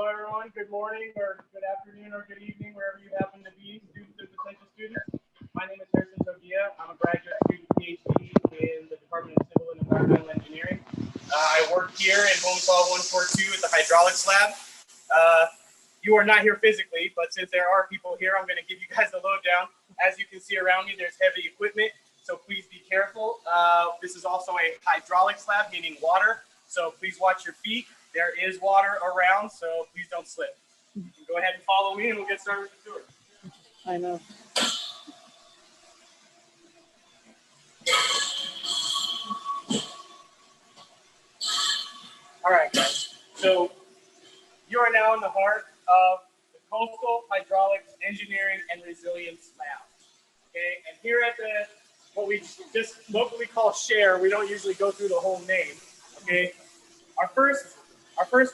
Hello, everyone. Good morning, or good afternoon, or good evening, wherever you happen to be, students and potential students. My name is Harrison Togia. I'm a graduate student PhD in the Department of Civil and Environmental Engineering. I work here in Home Call 142 at the Hydraulics Lab. You are not here physically, but since there are people here, I'm going to give you guys the lowdown. As you can see around me, there's heavy equipment, so please be careful. This is also a hydraulics lab, meaning water, so please watch your feet. There is water around, so please don't slip. You can go ahead and follow me, and we'll get started with the tour. I know. All right, guys. So you are now in the heart of the Coastal Hydraulics Engineering and Resilience Lab. Okay, and here at the what we just locally call SHARE, we don't usually go through the whole name. Okay, our first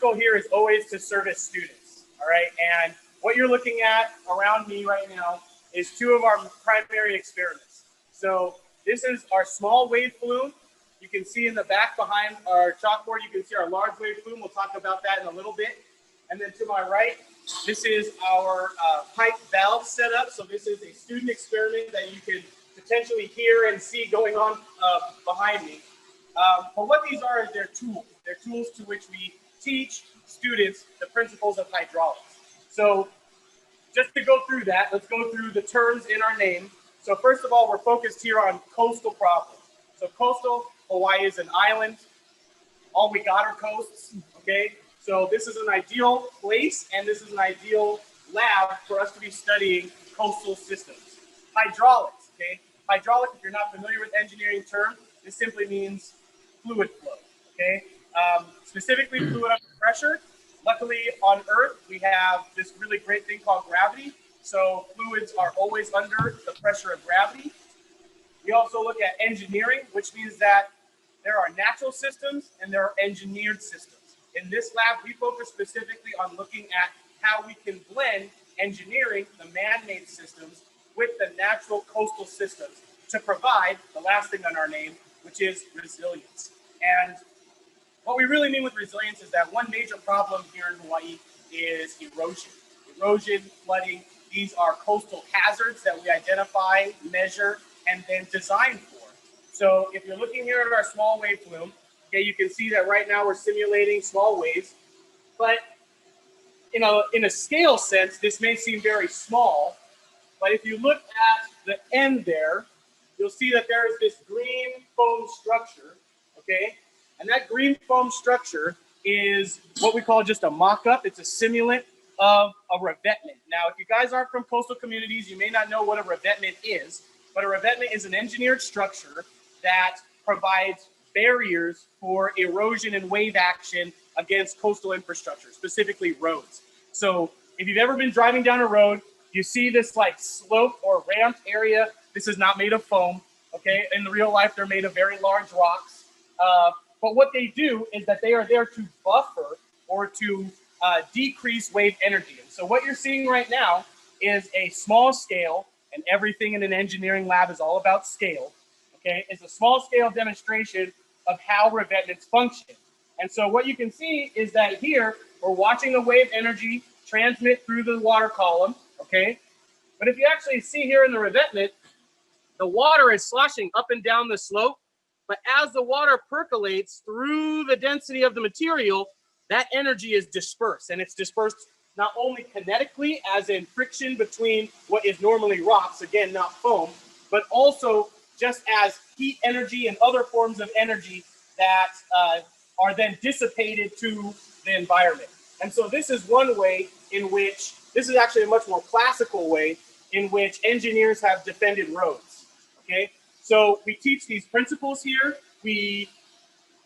goal here is always to service students. All right, and what you're looking at around me right now is two of our primary experiments. So this is our small wave flume. You can see in the back behind our chalkboard, you can see our large wave flume. We'll talk about that in a little bit. And then to my right, this is our pipe valve setup. So this is a student experiment that you can potentially hear and see going on behind me. But what these are is they're tools. They're tools to which we teach students the principles of hydraulics. So just to go through that, let's go through the terms in our name. So first of all, we're focused here on coastal problems. So coastal, Hawaii is an island. All we got are coasts, okay? So this is an ideal place, and this is an ideal lab for us to be studying coastal systems. Hydraulics, okay? Hydraulic, if you're not familiar with engineering term, this simply means fluid flow, okay? Specifically fluid under pressure. Luckily on Earth, we have this really great thing called gravity. So fluids are always under the pressure of gravity. We also look at engineering, which means that there are natural systems and there are engineered systems. In this lab, we focus specifically on looking at how we can blend engineering, the man-made systems, with the natural coastal systems to provide the last thing on our name, which is resilience. And what we really mean with resilience is that one major problem here in Hawaii is erosion. Erosion, flooding, these are coastal hazards that we identify, measure, and then design for. So if you're looking here at our small wave flume, okay, you can see that right now we're simulating small waves, but in a scale sense, this may seem very small, but if you look at the end there, you'll see that there is this green foam structure, okay? And that green foam structure is what we call just a mock-up. It's a simulant of a revetment. Now, if you guys aren't from coastal communities, you may not know what a revetment is, but a revetment is an engineered structure that provides barriers for erosion and wave action against coastal infrastructure, specifically roads. So if you've ever been driving down a road, you see this like slope or ramped area. This is not made of foam, okay? In the real life, they're made of very large rocks. But what they do is that they are there to buffer or to decrease wave energy. And so what you're seeing right now is a small scale, and everything in an engineering lab is all about scale, okay? It's a small scale demonstration of how revetments function. And so what you can see is that here, we're watching the wave energy transmit through the water column, okay? But if you actually see here in the revetment, the water is sloshing up and down the slope, but as the water percolates through the density of the material, that energy is dispersed, and it's dispersed not only kinetically, as in friction between what is normally rocks, again, not foam, but also just as heat energy and other forms of energy that are then dissipated to the environment. And so this is one way in which, this is actually a much more classical way in which engineers have defended roads, okay? So we teach these principles here.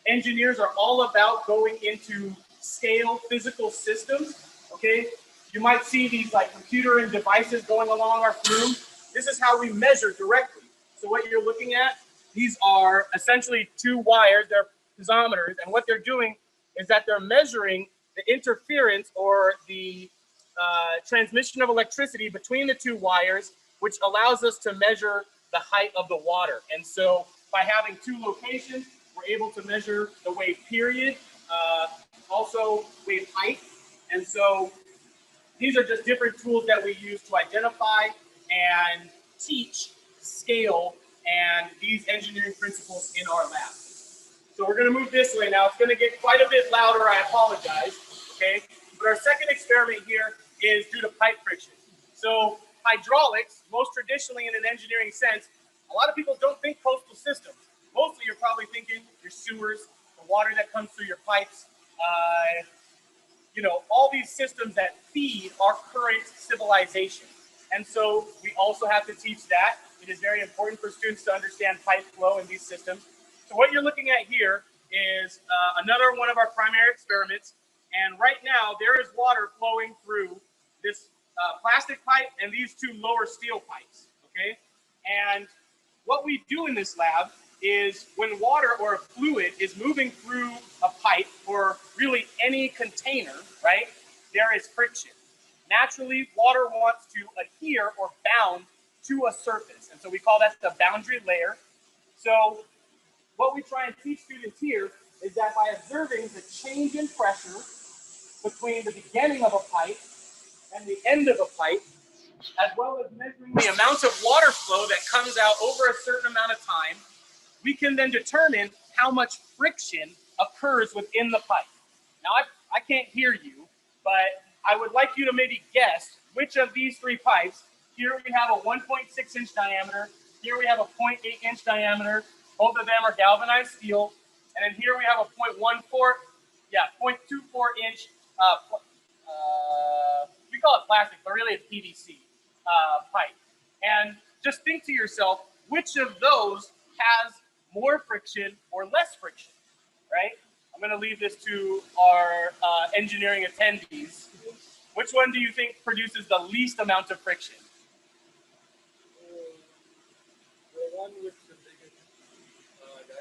Engineers are all about going into scale physical systems, okay? You might see these like computer and devices going along our flume. This is how we measure directly. So what you're looking at, these are essentially two wires, they're piezometers, and what they're doing is that they're measuring the interference or the transmission of electricity between the two wires, which allows us to measure the height of the water. And so by having two locations, we're able to measure the wave period, also wave height, And so these are just different tools that we use to identify and teach, scale, and these engineering principles in our lab. So we're going to move this way now. It's going to get quite a bit louder. I apologize. Okay. But our second experiment here is due to pipe friction. So hydraulics, most traditionally in an engineering sense, a lot of people don't think coastal systems. Mostly you're probably thinking your sewers, the water that comes through your pipes, you know, all these systems that feed our current civilization. And so we also have to teach that. It is very important for students to understand pipe flow in these systems. So what you're looking at here is another one of our primary experiments. And right now there is water flowing through this plastic pipe and these two lower steel pipes, okay? And what we do in this lab is when water or a fluid is moving through a pipe or really any container, right, there is friction. Naturally, water wants to adhere or bound to a surface. And so we call that the boundary layer. So what we try and teach students here is that by observing the change in pressure between the beginning of a pipe and the end of a pipe, as well as measuring the amount of water flow that comes out over a certain amount of time, we can then determine how much friction occurs within the pipe. Now, I can't hear you, but I would like you to maybe guess which of these three pipes. Here we have a 1.6 inch diameter. Here we have a 0.8 inch diameter. Both of them are galvanized steel. And then here we have a 0.24 inch, we call it plastic, but really it's PVC pipe. And just think to yourself, which of those has more friction or less friction, right? I'm going to leave this to our engineering attendees. Which one do you think produces the least amount of friction? The one with the biggest diameter.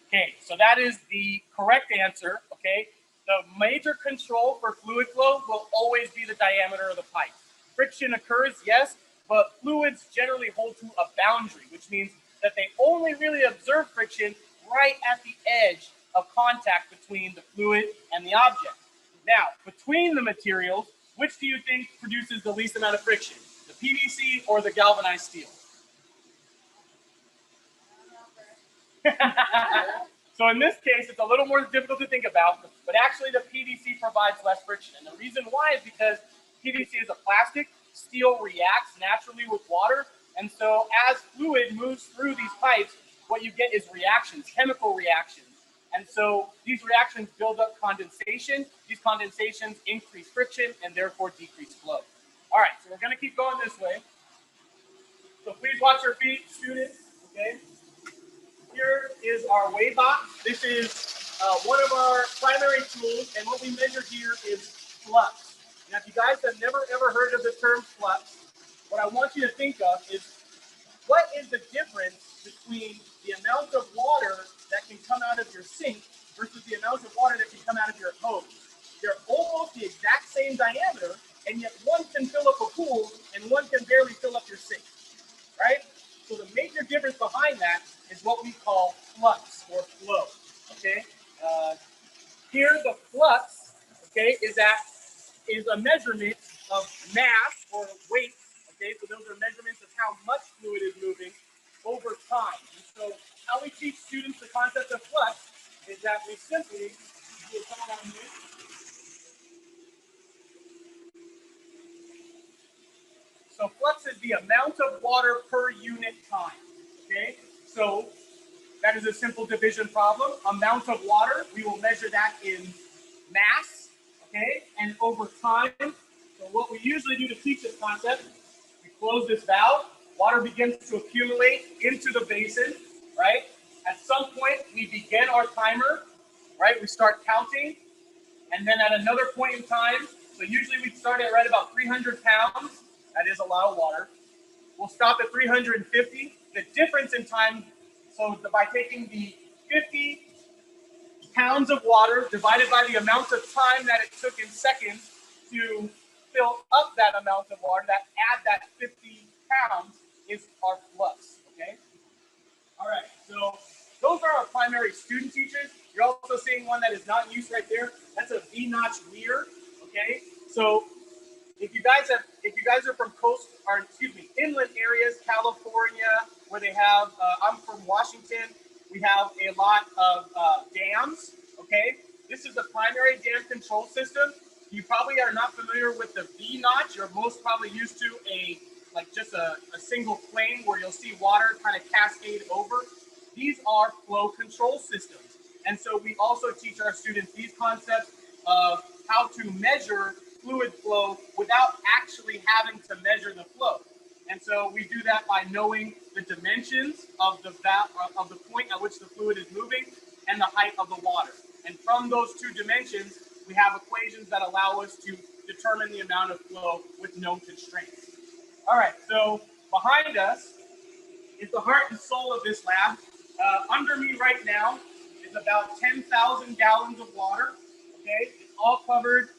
Okay, so that is the correct answer, okay? The major control for fluid flow will always be the diameter of the pipe. Friction occurs, yes, but fluids generally hold to a boundary, which means that they only really observe friction right at the edge of contact between the fluid and the object. Now, between the materials, which do you think produces the least amount of friction? The PVC or the galvanized steel? So in this case, it's a little more difficult to think about, but actually the PVC provides less friction. And the reason why is because PVC is a plastic, steel reacts naturally with water, and so as fluid moves through these pipes, what you get is reactions, chemical reactions. And so these reactions build up condensation. These condensations increase friction and therefore decrease flow. All right, so we're going to keep going this way. So please watch your feet, students, okay? Here is our weigh box. This is one of our primary tools, and what we measure here is flux. Now, if you guys have never ever heard of the term flux, what I want you to think of is what is the difference between the amount of water that can come out of your sink versus the amount of water that can come out of your hose. They're almost the exact same diameter, and yet one can fill up a pool and one can barely fill up your sink, right? So the major difference behind that is what we call flux or flow, okay? Here the flux, okay, is a measurement of mass or weight, okay? So those are measurements of how much fluid is moving over time. And so how we teach students the concept of flux is that we simply do so flux is the amount of water per unit time, okay? So that is a simple division problem. Amount of water, we will measure that in mass, okay? And over time, so what we usually do to teach this concept, we close this valve, water begins to accumulate into the basin, right? At some point, we begin our timer, right? We start counting, and then at another point in time, so usually we start at right about 300 pounds, that is a lot of water. We'll stop at 350. The difference in time, so by taking the 50 pounds of water divided by the amount of time that it took in seconds to fill up that amount of water, that add that 50 pounds is our flux, okay? All right, so those are our primary student teachers. You're also seeing one that is not in use right there. That's a Vnotch weir, okay? So if you guys are from inland areas, California, where they have, I'm from Washington, we have a lot of dams, okay? This is the primary dam control system. You probably are not familiar with the Vnotch. You're most probably used to just a single plane where you'll see water kind of cascade over. These are flow control systems. And so we also teach our students these concepts of how to measure fluid flow without actually having to measure the flow. And so we do that by knowing the dimensions of the point at which the fluid is moving and the height of the water. And from those two dimensions, we have equations that allow us to determine the amount of flow with known constraints. All right, so behind us is the heart and soul of this lab. Under me right now is about 10,000 gallons of water. Okay, it's all covered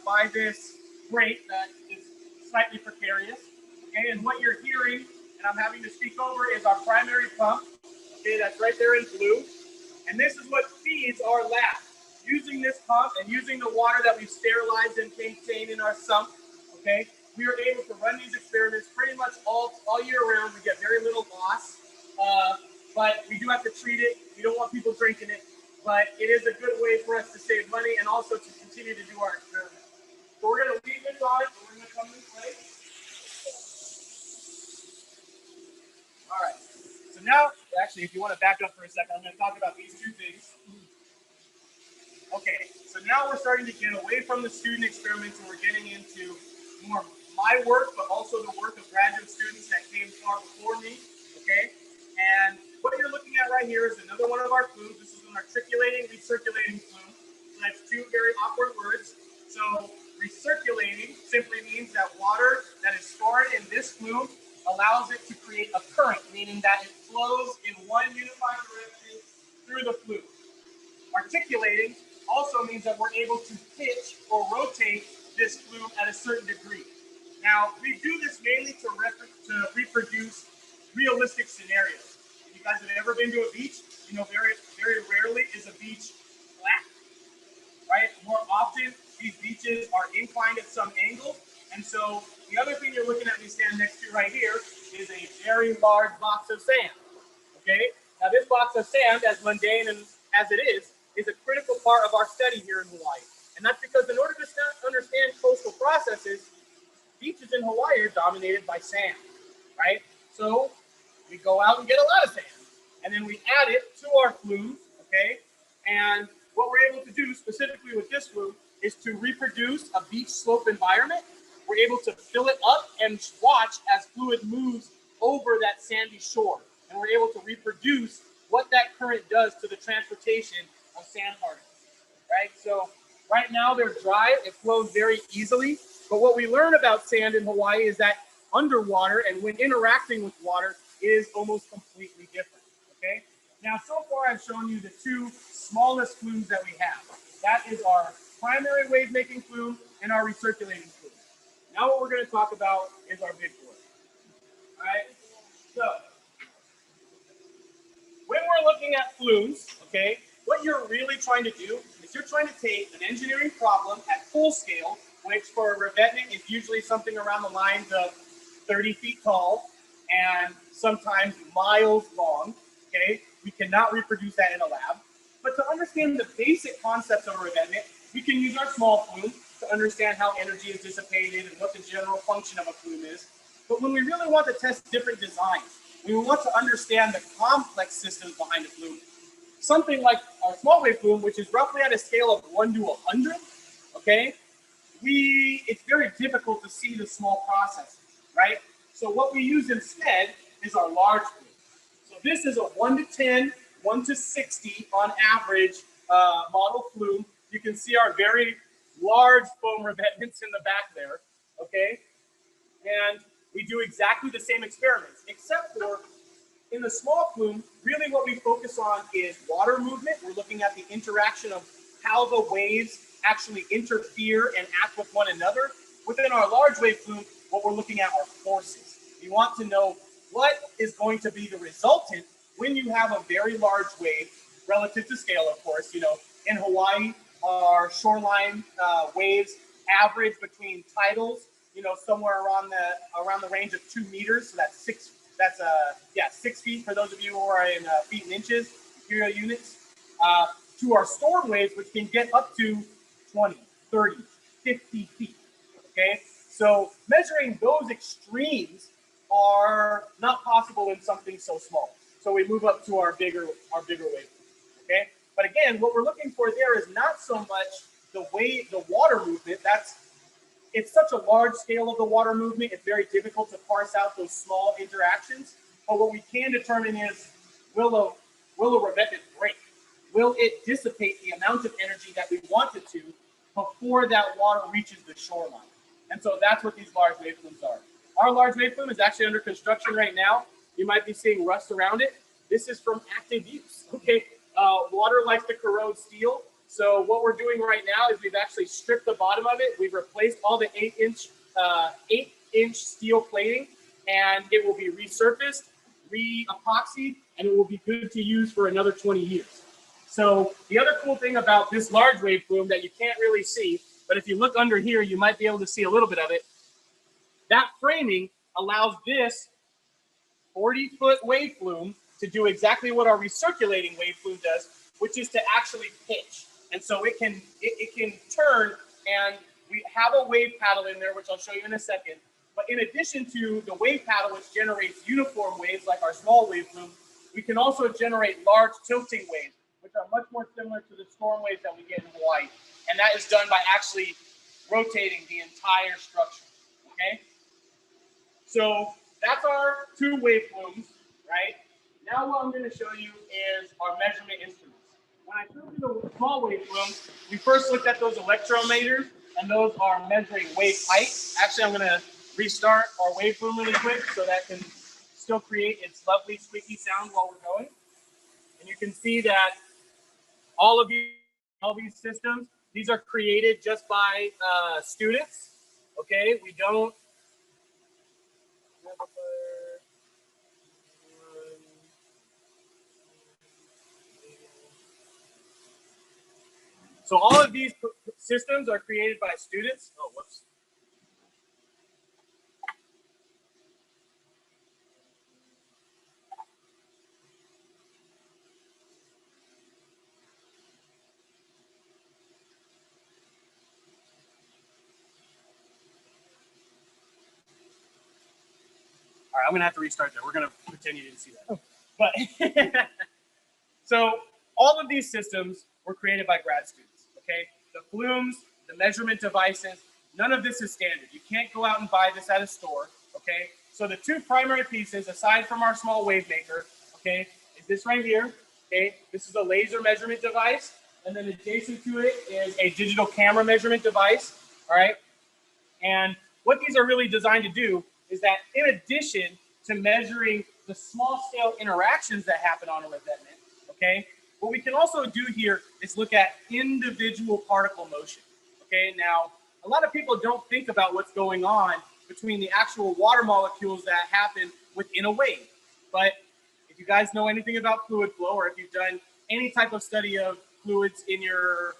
by this grate that is slightly precarious. Okay, and what you're hearing, and I'm having to speak over, is our primary pump. Okay, that's right there in blue. And this is what feeds our lab. Using this pump and using the water that we've sterilized and contained in our sump, okay, we are able to run these experiments pretty much all year round. We get very little loss, but we do have to treat it. We don't want people drinking it, but it is a good way for us to save money and also to continue to do our experiments. So we're going to leave this on, and we're going to come this way. All right. So now, actually, if you want to back up for a second, I'm going to talk about these two things. Okay, so now we're starting to get away from the student experiments and we're getting into more my work, but also the work of graduate students that came far before me, okay? And what you're looking at right here is another one of our flumes. This is an recirculating flume. So that's two very awkward words. So recirculating simply means that water that is stored in this flume allows it to create a current, meaning that it flows in one unified direction through the flume. Articulating also means that we're able to pitch or rotate this flume at a certain degree. Now, we do this mainly to reproduce realistic scenarios. If you guys have ever been to a beach, you know very, very rarely is a beach flat, right? More often, these beaches are inclined at some angle. And so the other thing you're looking at me stand next to right here is a very large box of sand, okay? Now, this box of sand, as mundane and as it is a critical part of our study here in Hawaii. And that's because in order to understand coastal processes, beaches in Hawaii are dominated by sand, right? So we go out and get a lot of sand, and then we add it to our flume, okay? And what we're able to do specifically with this flume is to reproduce a beach slope environment. We're able to fill it up and watch as fluid moves over that sandy shore. And we're able to reproduce what that current does to the transportation of sand particles, right? So right now they're dry, it flows very easily, but what we learn about sand in Hawaii is that underwater and when interacting with water is almost completely different, okay? Now, so far I've shown you the two smallest flumes that we have. That is our primary wave-making flume and our recirculating flume. Now what we're gonna talk about is our big boy, all right? So, when we're looking at flumes, okay, what you're really trying to do is you're trying to take an engineering problem at full scale, which for a revetment is usually something around the lines of 30 feet tall and sometimes miles long, okay? We cannot reproduce that in a lab. But to understand the basic concepts of a revetment, we can use our small flume to understand how energy is dissipated and what the general function of a flume is. But when we really want to test different designs, we want to understand the complex systems behind a flume. Something like our small wave flume, which is roughly at a scale of 1 to 100, okay? It's very difficult to see the small processes, right? So what we use instead is our large flume. So this is a 1 to 10, 1 to 60 on average model flume. You can see our very large foam revetments in the back there, okay? And we do exactly the same experiments, except for in the small flume, really what we focus on is water movement. We're looking at the interaction of how the waves actually interfere and act with one another. Within our large wave flume, what we're looking at are forces. We want to know what is going to be the resultant when you have a very large wave, relative to scale, of course. You know, in Hawaii, our shoreline waves average between tidals, you know, somewhere around the range of 2 meters. So that's 6 feet for those of you who are in feet and inches, imperial units, to our storm waves, which can get up to 20, 30, 50 feet. Okay, so measuring those extremes are not possible in something so small. So we move up to our bigger waves. Okay, but again, what we're looking for there is not so much the water movement. It's such a large scale of the water movement, it's very difficult to parse out those small interactions. But what we can determine is, will a revetment break? Will it dissipate the amount of energy that we want it to before that water reaches the shoreline? And so that's what these large wave flumes are. Our large wave flume is actually under construction right now. You might be seeing rust around it. This is from active use, okay? Water likes to corrode steel. So what we're doing right now is we've actually stripped the bottom of it. We've replaced all the 8-inch steel plating, and it will be resurfaced, re-epoxied, and it will be good to use for another 20 years. So the other cool thing about this large wave flume that you can't really see, but if you look under here, you might be able to see a little bit of it. That framing allows this 40-foot wave flume to do exactly what our recirculating wave flume does, which is to actually pitch. And so it can turn, and we have a wave paddle in there, which I'll show you in a second. But in addition to the wave paddle, which generates uniform waves like our small wave flume, we can also generate large tilting waves, which are much more similar to the storm waves that we get in Hawaii. And that is done by actually rotating the entire structure, okay? So that's our 2 wave flumes, right? Now what I'm going to show you is our measurement instruments. When I showed you the small wave flume, we first looked at those electrometers, and those are measuring wave height. Actually, I'm going to restart our wave flume really quick so that can still create its lovely squeaky sound while we're going. And you can see that all these systems, these are created just by students. Okay, we don't. So all of these systems are created by students. Oh, whoops. All right, I'm gonna have to restart that. We're gonna pretend you didn't see that. But so all of these systems were created by grad students. Okay, the flumes, the measurement devices, none of this is standard. You can't go out and buy this at a store. Okay, so the 2 primary pieces, aside from our small wave maker, okay, is this right here. Okay, this is a laser measurement device, and then adjacent to it is a digital camera measurement device. All right, and what these are really designed to do is that in addition to measuring the small scale interactions that happen on a revetment, okay, what we can also do here is look at individual particle motion. Okay, now a lot of people don't think about what's going on between the actual water molecules that happen within a wave. But if you guys know anything about fluid flow, or if you've done any type of study of fluids in your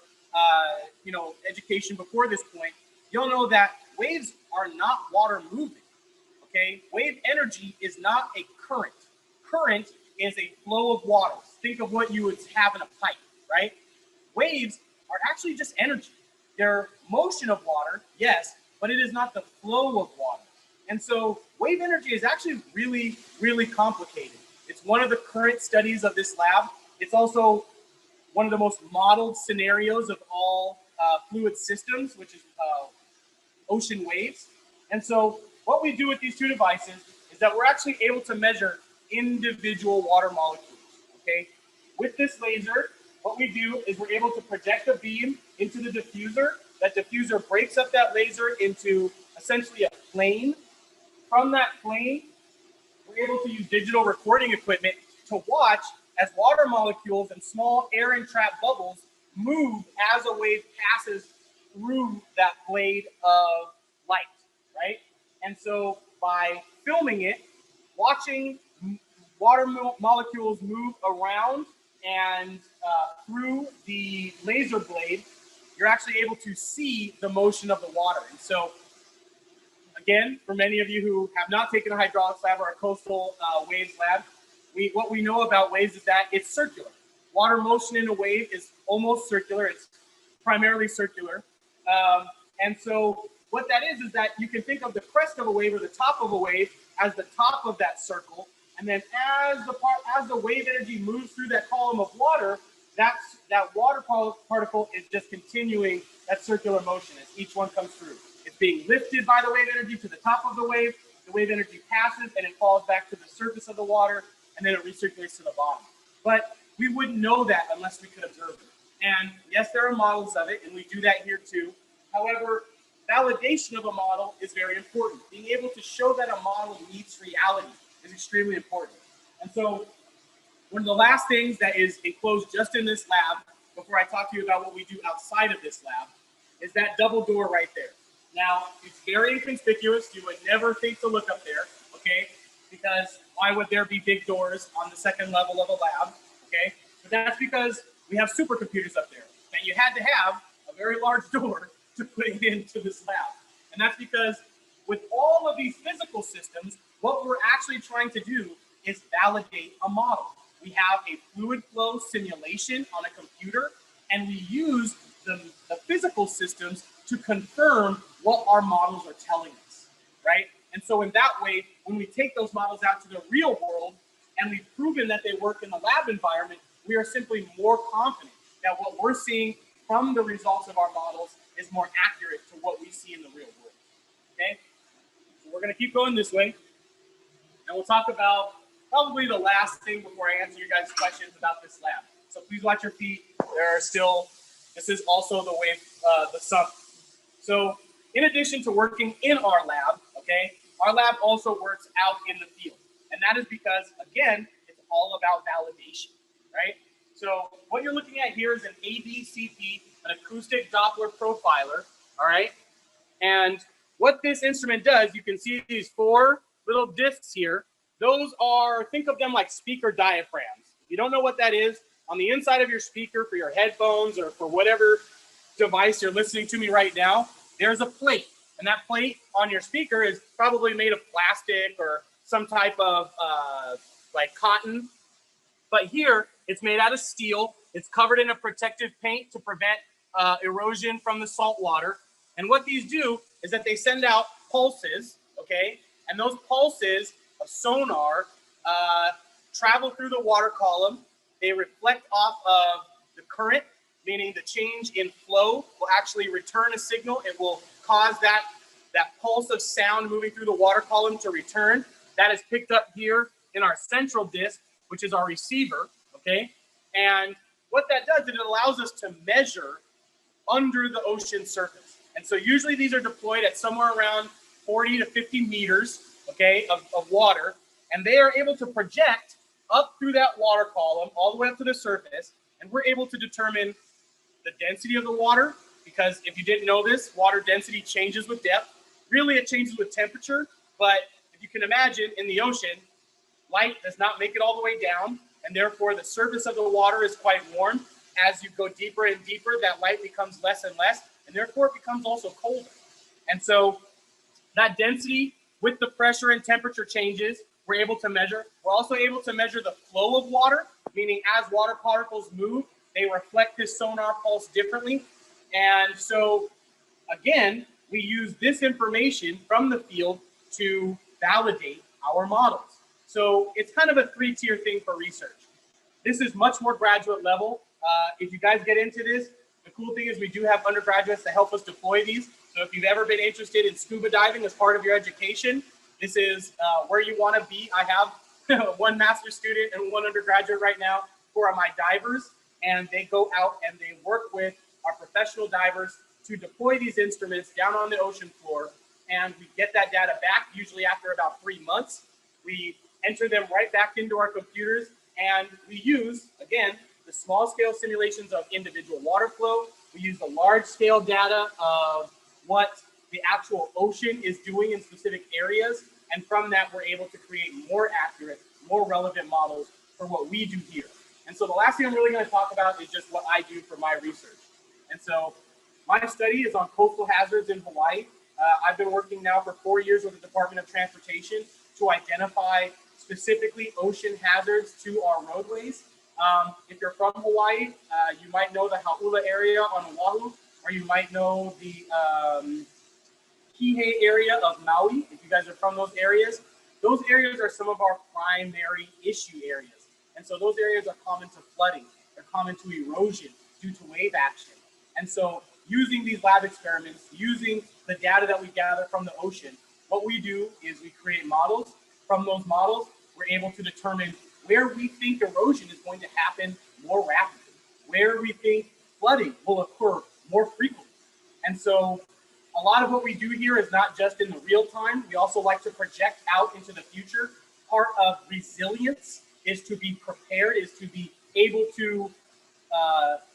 education before this point, you'll know that waves are not water moving. Okay, wave energy is not a current. Current is a flow of water. Think of what you would have in a pipe, right? Waves are actually just energy. They're motion of water, yes, but it is not the flow of water. And so wave energy is actually really, really complicated. It's one of the current studies of this lab. It's also one of the most modeled scenarios of all fluid systems, which is ocean waves. And so what we do with these 2 devices is that we're actually able to measure individual water molecules, okay? With this laser, what we do is we're able to project a beam into the diffuser. That diffuser breaks up that laser into essentially a plane. From that plane, we're able to use digital recording equipment to watch as water molecules and small air entrapped bubbles move as a wave passes through that blade of light, right? And so by filming it, watching water molecules move around and through the laser blade, you're actually able to see the motion of the water. And so, again, for many of you who have not taken a hydraulics lab or a coastal waves lab, what we know about waves is that it's circular. Water motion in a wave is almost circular. It's primarily circular. And so what that is that you can think of the crest of a wave or the top of a wave as the top of that circle. And then as the wave energy moves through that column of water, that water particle is just continuing that circular motion as each one comes through. It's being lifted by the wave energy to the top of the wave energy passes and it falls back to the surface of the water, and then it recirculates to the bottom. But we wouldn't know that unless we could observe it. And yes, there are models of it, and we do that here too. However, validation of a model is very important. Being able to show that a model meets reality is extremely important. And so one of the last things that is enclosed just in this lab, before I talk to you about what we do outside of this lab, is that double door right there. Now, it's very inconspicuous. You would never think to look up there, okay? Because why would there be big doors on the second level of a lab, okay? But that's because we have supercomputers up there. And you had to have a very large door to put it into this lab. And that's because with all of these physical systems, what we're actually trying to do is validate a model. We have a fluid flow simulation on a computer, and we use the physical systems to confirm what our models are telling us, right? And so in that way, when we take those models out to the real world and we've proven that they work in the lab environment, we are simply more confident that what we're seeing from the results of our models is more accurate to what we see in the real world, okay? So we're gonna keep going this way, and we'll talk about probably the last thing before I answer you guys' questions about this lab. So please watch your feet. This is also the wave, the sump. So in addition to working in our lab, okay, our lab also works out in the field. And that is because, again, it's all about validation, right? So what you're looking at here is an ADCP, an acoustic Doppler profiler, all right? And what this instrument does, you can see these 4 little discs here. Those are, think of them like speaker diaphragms. If you don't know what that is, on the inside of your speaker for your headphones or for whatever device you're listening to me right now, there's a plate. And that plate on your speaker is probably made of plastic or some type of like cotton. But here, it's made out of steel. It's covered in a protective paint to prevent erosion from the salt water. And what these do is that they send out pulses, okay? And those pulses of sonar travel through the water column. They reflect off of the current, meaning the change in flow will actually return a signal. It will cause that pulse of sound moving through the water column to return. That is picked up here in our central disc, which is our receiver, okay? And what that does is it allows us to measure under the ocean surface. And so usually these are deployed at somewhere around 40 to 50 meters, okay, of water. And they are able to project up through that water column all the way up to the surface. And we're able to determine the density of the water, because if you didn't know this, water density changes with depth. Really, it changes with temperature. But if you can imagine, in the ocean, light does not make it all the way down, and therefore the surface of the water is quite warm. As you go deeper and deeper, that light becomes less and less, and therefore it becomes also colder. And so that density with the pressure and temperature changes, we're able to measure. We're also able to measure the flow of water, meaning as water particles move, they reflect this sonar pulse differently. And so, again, we use this information from the field to validate our models. So it's kind of a 3-tier thing for research. This is much more graduate level. If you guys get into this, the cool thing is we do have undergraduates that help us deploy these. So if you've ever been interested in scuba diving as part of your education, this is where you want to be. I have 1 master's student and 1 undergraduate right now who are my divers, and they go out and they work with our professional divers to deploy these instruments down on the ocean floor, and we get that data back usually after about 3 months. We enter them right back into our computers, and we use, again, the small scale simulations of individual water flow. We use the large scale data of what the actual ocean is doing in specific areas. And from that, we're able to create more accurate, more relevant models for what we do here. And so the last thing I'm really going to talk about is just what I do for my research. And so My study is on coastal hazards in Hawaii. I've been working now for 4 years with the Department of Transportation to identify specifically ocean hazards to our roadways. If you're from Hawaii, you might know the Hauula area on Oahu, or you might know the Kihei area of Maui. If you guys are from those areas are some of our primary issue areas. And so those areas are common to flooding, they're common to erosion due to wave action. And so using these lab experiments, using the data that we gather from the ocean, what we do is we create models. From those models, we're able to determine where we think erosion is going to happen more rapidly, where we think flooding will occur more frequently. And so a lot of what we do here is not just in the real time. We also like to project out into the future. Part of resilience is to be prepared, is to be able to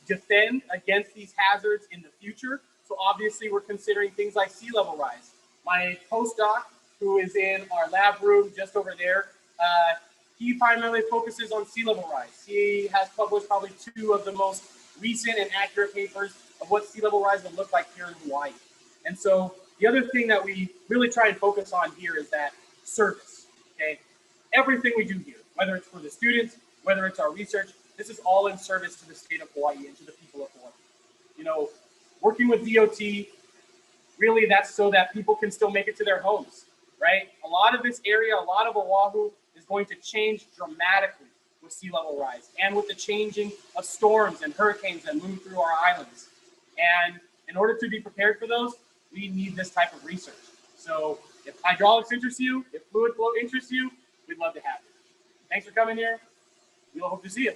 defend against these hazards in the future. So obviously we're considering things like sea level rise. My postdoc, who is in our lab room just over there, he primarily focuses on sea level rise. He has published probably 2 of the most recent and accurate papers of what sea level rise will look like here in Hawaii. And so the other thing that we really try and focus on here is that service, okay? Everything we do here, whether it's for the students, whether it's our research, this is all in service to the state of Hawaii and to the people of Hawaii. You know, working with DOT, really that's so that people can still make it to their homes, right? A lot of this area, a lot of Oahu is going to change dramatically with sea level rise and with the changing of storms and hurricanes that move through our islands. And in order to be prepared for those, we need this type of research. So if hydraulics interests you, if fluid flow interests you, we'd love to have you. Thanks for coming here. We hope to see you.